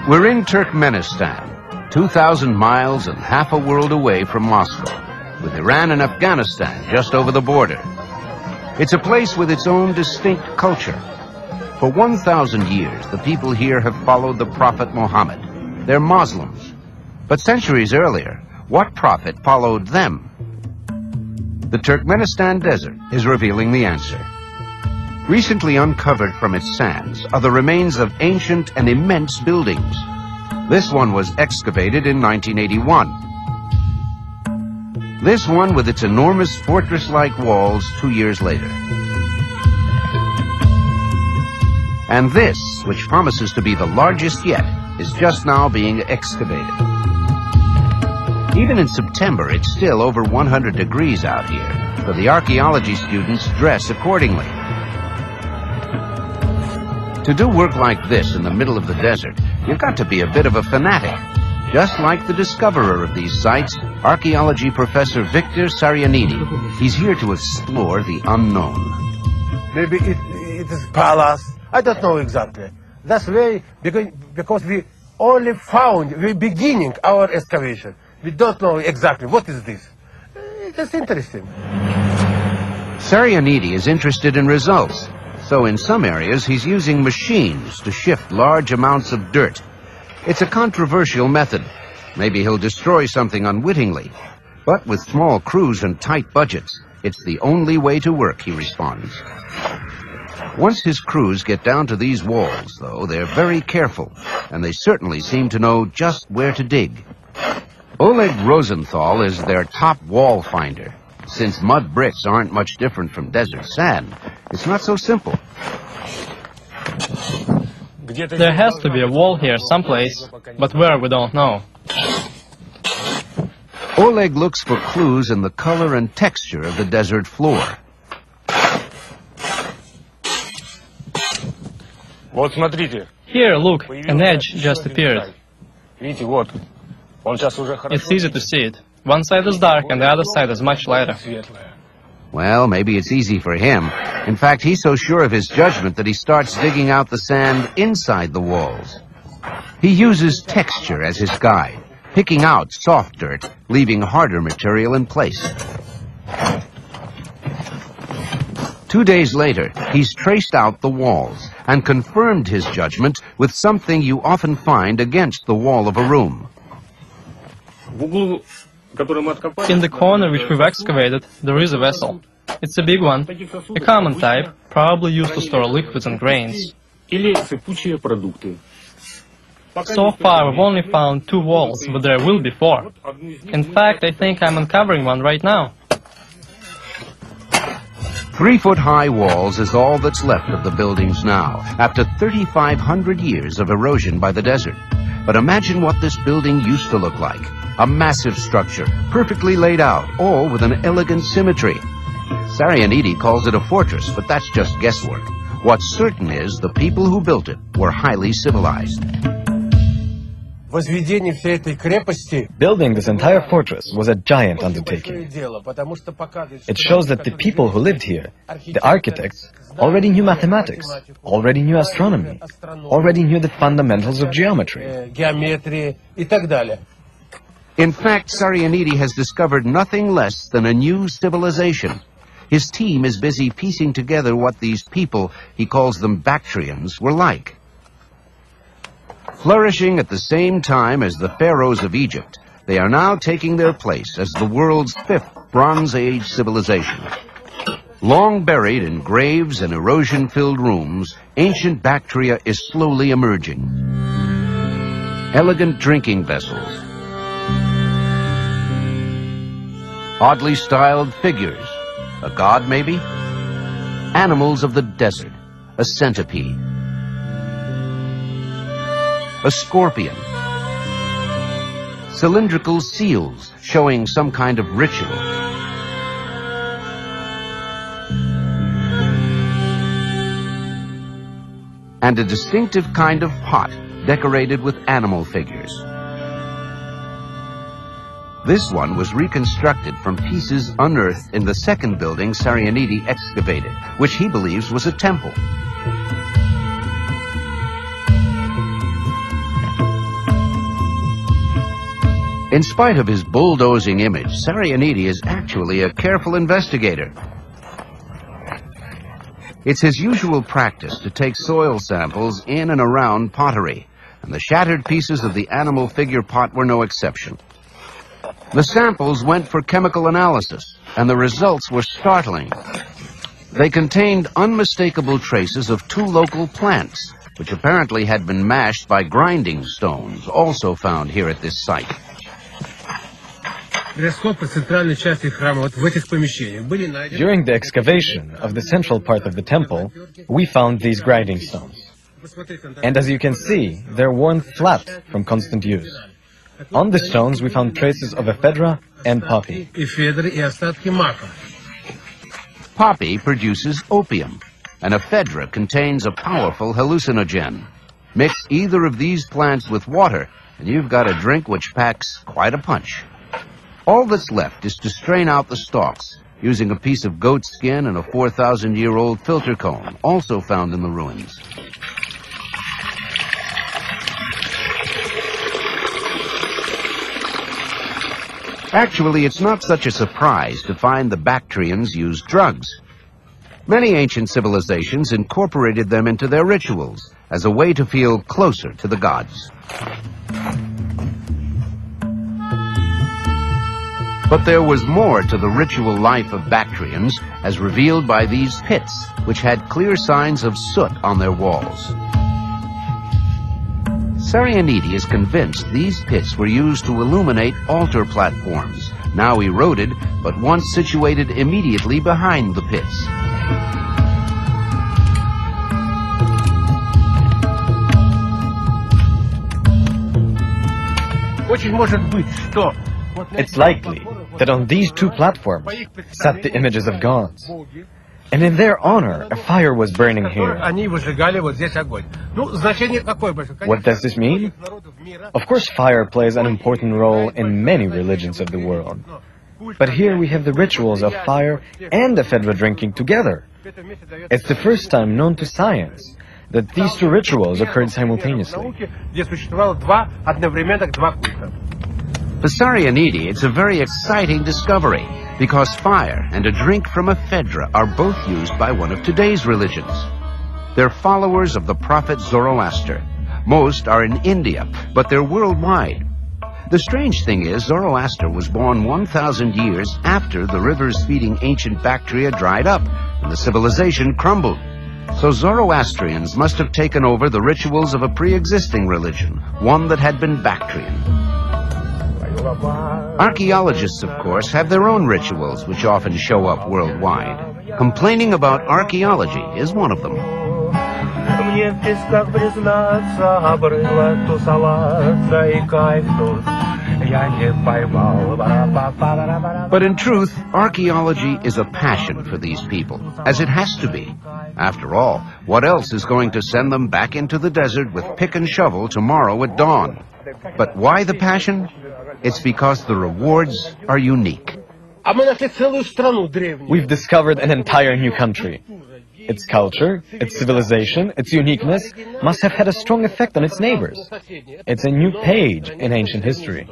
We're in Turkmenistan, 2,000 miles and half a world away from Moscow, with Iran and Afghanistan just over the border. It's a place with its own distinct culture. For 1,000 years, the people here have followed the Prophet Muhammad. They're Muslims. But centuries earlier, what prophet followed them? The Turkmenistan desert is revealing the answer. Recently uncovered from its sands are the remains of ancient and immense buildings. This one was excavated in 1981. This one with its enormous fortress-like walls 2 years later. And this, which promises to be the largest yet, is just now being excavated. Even in September, it's still over 100 degrees out here, so the archaeology students dress accordingly. To do work like this in the middle of the desert, you've got to be a bit of a fanatic. Just like the discoverer of these sites, archaeology professor Victor Sarianidi. He's here to explore the unknown. Maybe it is palace. I don't know exactly. That's very because we only found the beginning our excavation. We don't know exactly what is this. It's interesting. Sarianidi is interested in results. So in some areas, he's using machines to shift large amounts of dirt. It's a controversial method. Maybe he'll destroy something unwittingly. But with small crews and tight budgets, it's the only way to work, he responds. Once his crews get down to these walls, though, they're very careful, and they certainly seem to know just where to dig. Oleg Rosenthal is their top wall finder. Since mud bricks aren't much different from desert sand, it's not so simple. There has to be a wall here someplace, but where we don't know. Oleg looks for clues in the color and texture of the desert floor. Here, look, an edge just appeared. It's easy to see it. One side is dark and the other side is much lighter. Well, maybe it's easy for him. In fact, he's so sure of his judgment that he starts digging out the sand inside the walls. He uses texture as his guide, picking out soft dirt, leaving harder material in place. 2 days later, he's traced out the walls and confirmed his judgment with something you often find against the wall of a room. In the corner which we've excavated, there is a vessel. It's a big one, a common type, probably used to store liquids and grains. So far, we've only found 2 walls, but there will be 4. In fact, I think I'm uncovering one right now. 3-foot-high walls is all that's left of the buildings now, after 3,500 years of erosion by the desert. But imagine what this building used to look like. A massive structure, perfectly laid out, all with an elegant symmetry. Sarianidi calls it a fortress, but that's just guesswork. What's certain is the people who built it were highly civilized. Building this entire fortress was a giant undertaking. It shows that the people who lived here, the architects, already knew mathematics, already knew astronomy, already knew the fundamentals of geometry. In fact, Sarianidi has discovered nothing less than a new civilization. His team is busy piecing together what these people, he calls them Bactrians, were like. Flourishing at the same time as the pharaohs of Egypt, they are now taking their place as the world's 5th Bronze Age civilization. Long buried in graves and erosion-filled rooms, ancient Bactria is slowly emerging. Elegant drinking vessels, oddly styled figures, a god maybe? Animals of the desert, a centipede, a scorpion, cylindrical seals showing some kind of ritual, and a distinctive kind of pot decorated with animal figures. This one was reconstructed from pieces unearthed in the second building Sarianidi excavated, which he believes was a temple. In spite of his bulldozing image, Sarianidi is actually a careful investigator. It's his usual practice to take soil samples in and around pottery, and the shattered pieces of the animal figure pot were no exception. The samples went for chemical analysis, and the results were startling. They contained unmistakable traces of two local plants, which apparently had been mashed by grinding stones, also found here at this site. During the excavation of the central part of the temple, we found these grinding stones. And as you can see, they're worn flat from constant use. On the stones, we found traces of ephedra and poppy. Poppy produces opium, and ephedra contains a powerful hallucinogen. Mix either of these plants with water, and you've got a drink which packs quite a punch. All that's left is to strain out the stalks, using a piece of goat skin and a 4,000-year-old filter cone, also found in the ruins. Actually, it's not such a surprise to find the Bactrians used drugs. Many ancient civilizations incorporated them into their rituals as a way to feel closer to the gods. But there was more to the ritual life of Bactrians, as revealed by these pits, which had clear signs of soot on their walls. Sarianidi is convinced these pits were used to illuminate altar platforms, now eroded, but once situated immediately behind the pits. It's likely that on these two platforms sat the images of gods. And in their honor, a fire was burning here. What does this mean? Of course, fire plays an important role in many religions of the world. But here we have the rituals of fire and ephedra drinking together. It's the first time known to science that these two rituals occurred simultaneously. For Sarianidi, it's a very exciting discovery, because fire and a drink from ephedra are both used by one of today's religions. They're followers of the prophet Zoroaster. Most are in India, but they're worldwide. The strange thing is, Zoroaster was born 1,000 years after the rivers feeding ancient Bactria dried up and the civilization crumbled. So Zoroastrians must have taken over the rituals of a pre-existing religion, one that had been Bactrian. Archaeologists, of course, have their own rituals which often show up worldwide. Complaining about archaeology is one of them. But in truth, archaeology is a passion for these people, as it has to be. After all, what else is going to send them back into the desert with pick and shovel tomorrow at dawn? But why the passion? It's because the rewards are unique. We've discovered an entire new country. Its culture, its civilization, its uniqueness must have had a strong effect on its neighbors. It's a new page in ancient history.